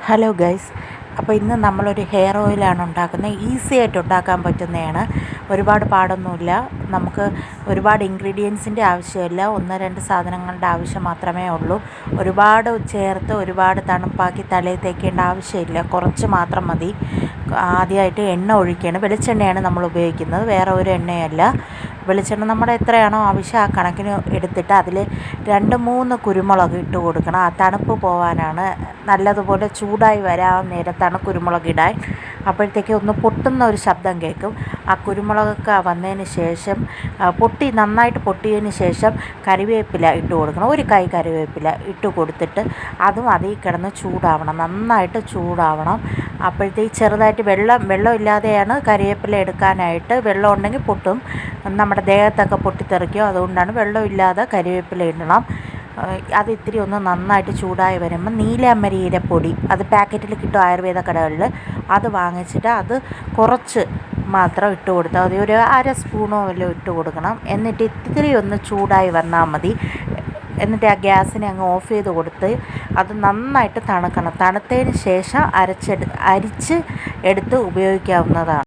Hello guys, അപ്പോൾ ഇന്ന് നമ്മളൊരു ഹെയർ ഓയിലാണ് ഉണ്ടാക്കുന്നത്. ഈസി ആയിട്ട് ഉണ്ടാക്കാൻ പറ്റുന്നതാണ്. ഒരുപാട് പാടൊന്നുമില്ല. നമുക്ക് ഒരുപാട് ഇൻഗ്രീഡിയൻസിൻ്റെ ആവശ്യമില്ല. 1-2 സാധനങ്ങളുടെ ആവശ്യം മാത്രമേ ഉള്ളൂ. ഒരുപാട് ചേർത്ത് ഒരുപാട് തണുപ്പാക്കി തലയിൽ തേക്കേണ്ട ആവശ്യമില്ല. കുറച്ച് മാത്രം മതി. ആദ്യമായിട്ട് എണ്ണ ഒഴിക്കുകയാണ്. വെളിച്ചെണ്ണയാണ് നമ്മൾ ഉപയോഗിക്കുന്നത്, വേറെ ഒരു എണ്ണയല്ല. വെളിച്ചെണ്ണ നമ്മുടെ എത്രയാണോ ആവശ്യം ആ കണക്കിന് എടുത്തിട്ട് അതിൽ 2-3 കുരുമുളക് ഇട്ട് കൊടുക്കണം. ആ തണുപ്പ് പോകാനാണ്. നല്ലതുപോലെ ചൂടായി വരാൻ നേരത്താണ് കുരുമുളക് ഇടാൻ. അപ്പോഴത്തേക്ക് ഒന്ന് പൊട്ടുന്ന ഒരു ശബ്ദം കേൾക്കും. ആ കുരുമുളകൊക്കെ വന്നതിന് ശേഷം നന്നായിട്ട് പൊട്ടിയതിന് ശേഷം കറിവേപ്പില ഇട്ട് കൊടുക്കണം. ഒരു കൈ കറിവേപ്പില ഇട്ട് കൊടുത്തിട്ട് അതും അതിൽ കിടന്ന് ചൂടാവണം, നന്നായിട്ട് ചൂടാവണം. അപ്പോഴത്തേക്ക് ചെറുതായിട്ട് വെള്ളമില്ലാതെയാണ് കറിവേപ്പില എടുക്കാനായിട്ട്. വെള്ളം ഉണ്ടെങ്കിൽ പൊട്ടും, നമ്മുടെ ദേഹത്തൊക്കെ പൊട്ടിത്തെറിക്കും. അതുകൊണ്ടാണ് വെള്ളമില്ലാതെ കറിവേപ്പില ഇടണം. അത് ഇത്തിരി ഒന്ന് നന്നായിട്ട് ചൂടായി വരുമ്പോൾ നീലാമരിയുടെ പൊടി, അത് പാക്കറ്റിൽ കിട്ടും ആയുർവേദ കടകളിൽ. അത് വാങ്ങിച്ചിട്ട് അത് കുറച്ച് മാത്രം ഇട്ട് കൊടുത്താൽ മതി. ഒരു 1/2 സ്പൂണോ വല്ലതും ഇട്ട് കൊടുക്കണം. എന്നിട്ട് ഇത്തിരി ഒന്ന് ചൂടായി വന്നാൽ മതി. എന്നിട്ട് ആ ഗ്യാസിനെ അങ്ങ് ഓഫ് ചെയ്ത് കൊടുത്ത് അത് നന്നായിട്ട് തണുക്കണം. തണുത്തതിന് ശേഷം അരിച്ച് എടുത്ത് ഉപയോഗിക്കാവുന്നതാണ്.